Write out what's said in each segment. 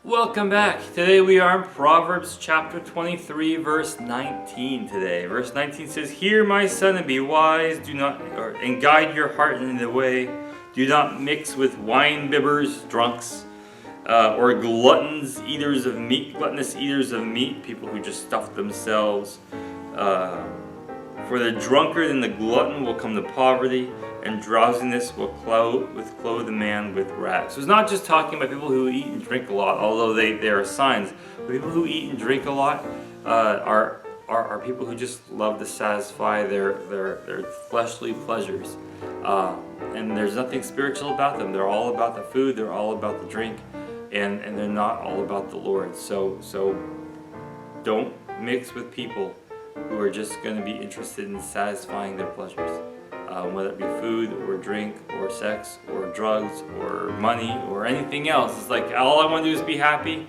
Welcome back. Today we are in Proverbs chapter 23 verse 19 today. Verse 19 says, "Hear, my son, and be wise, and guide your heart in the way. Do not mix with wine bibbers, drunks, or gluttonous eaters of meat, people who just stuff themselves. For the drunkard and the glutton will come to poverty, and drowsiness will clothe a man with rags." So it's not just talking about people who eat and drink a lot, although they are signs. But people who eat and drink a lot are people who just love to satisfy their fleshly pleasures. And there's nothing spiritual about them. They're all about the food, they're all about the drink, and they're not all about the Lord. So don't mix with people who are just going to be interested in satisfying their pleasures, whether it be food or drink or sex or drugs or money or anything else. It's like, all I want to do is be happy.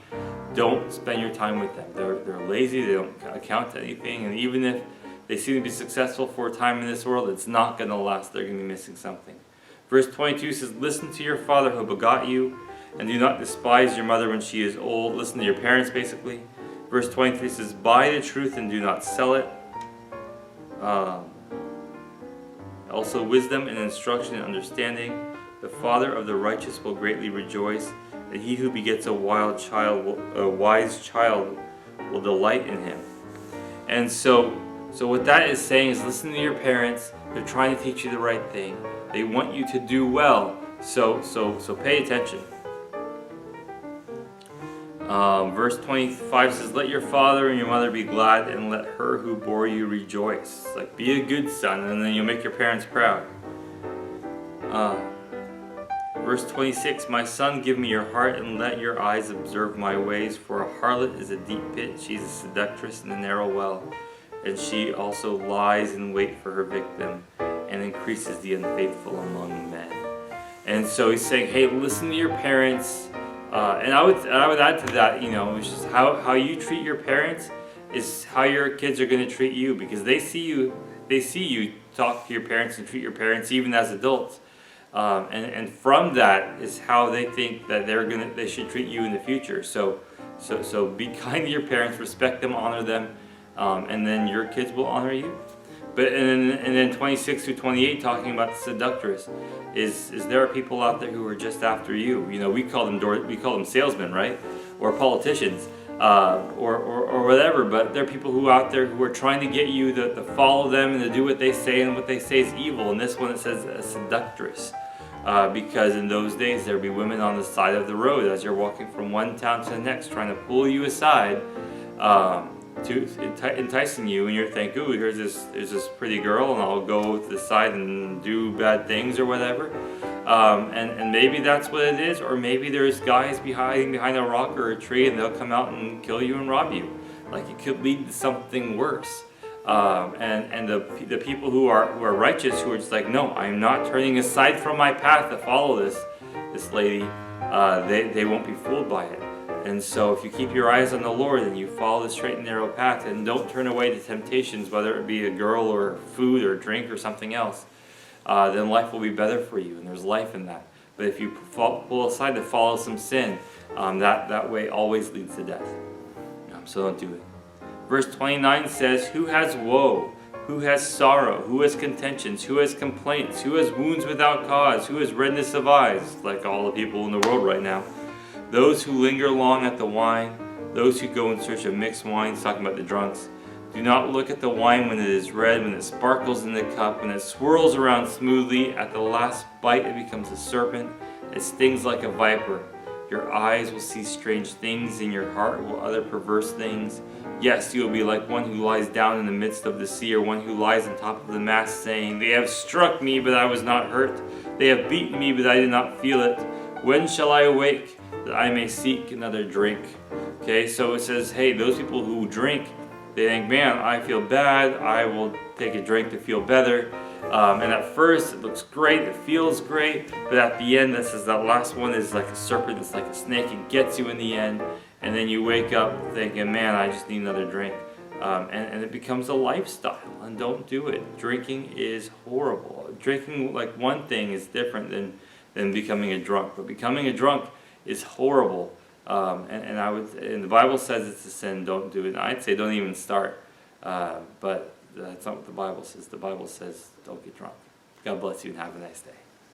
Don't spend your time with them. They're lazy, they don't account to anything, and even if they seem to be successful for a time in this world, it's not going to last. They're going to be missing something. Verse 22 says, "Listen to your father who begot you, and do not despise your mother when she is old." Listen to your parents, basically. Verse 23 says, "Buy the truth and do not sell it." Also wisdom and instruction and understanding. The father of the righteous will greatly rejoice, and he who begets a wise child will delight in him. And so what that is saying is, listen to your parents. They're trying to teach you the right thing. They want you to do well. So pay attention. Verse 25 says, "Let your father and your mother be glad, and let her who bore you rejoice." It's like, be a good son, and then you'll make your parents proud. Verse 26, "My son, give me your heart, and let your eyes observe my ways. For a harlot is a deep pit, she is a seductress in a narrow well, and she also lies in wait for her victim, and increases the unfaithful among men." And so he's saying, hey, listen to your parents. And I would add to that, it's just how you treat your parents is how your kids are going to treat you, because they see you talk to your parents and treat your parents even as adults, and from that is how they think that they should treat you in the future. So be kind to your parents, respect them, honor them, and then your kids will honor you. But and then 26 through 28, talking about the seductress, is there are people out there who are just after you. We call them salesmen, right, or politicians, or whatever. But there are people who out there who are trying to get you to follow them and to do what they say, and what they say is evil. And this one, it says a seductress, because in those days there would be women on the side of the road as you're walking from one town to the next, trying to pull you aside. To enticing you, and you're thinking, ooh, there's this pretty girl, and I'll go to the side and do bad things or whatever. And maybe that's what it is, or maybe there's guys behind a rock or a tree, and they'll come out and kill you and rob you. Like, it could lead to something worse. And the people who are righteous, who are just like, no, I'm not turning aside from my path to follow this lady, they won't be fooled by it. And so if you keep your eyes on the Lord and you follow the straight and narrow path, and don't turn away to temptations, whether it be a girl or food or drink or something else, then life will be better for you, and there's life in that. But if you pull aside to follow some sin, that way always leads to death. So don't do it. Verse 29 says, "Who has woe? Who has sorrow? Who has contentions? Who has complaints? Who has wounds without cause? Who has redness of eyes?" Like all the people in the world right now. "Those who linger long at the wine, those who go in search of mixed wines," talking about the drunks. "Do not look at the wine when it is red, when it sparkles in the cup, when it swirls around smoothly. At the last bite it becomes a serpent, it stings like a viper. Your eyes will see strange things, and your heart will utter perverse things. Yes, you will be like one who lies down in the midst of the sea, or one who lies on top of the mast, saying, 'They have struck me, but I was not hurt. They have beaten me, but I did not feel it. When shall I awake, that I may seek another drink?'" Okay, so it says, hey, those people who drink, they think, man, I feel bad, I will take a drink to feel better. And at first it looks great, it feels great, but at the end, this is that last one is like a serpent, it's like a snake, it gets you in the end, and then you wake up thinking, man, I just need another drink. And it becomes a lifestyle, and don't do it. Drinking is horrible. Drinking, like, one thing is different than becoming a drunk, but becoming a drunk is horrible. And the Bible says it's a sin, don't do it. And I'd say don't even start. But that's not what the Bible says. The Bible says don't get drunk. God bless you and have a nice day.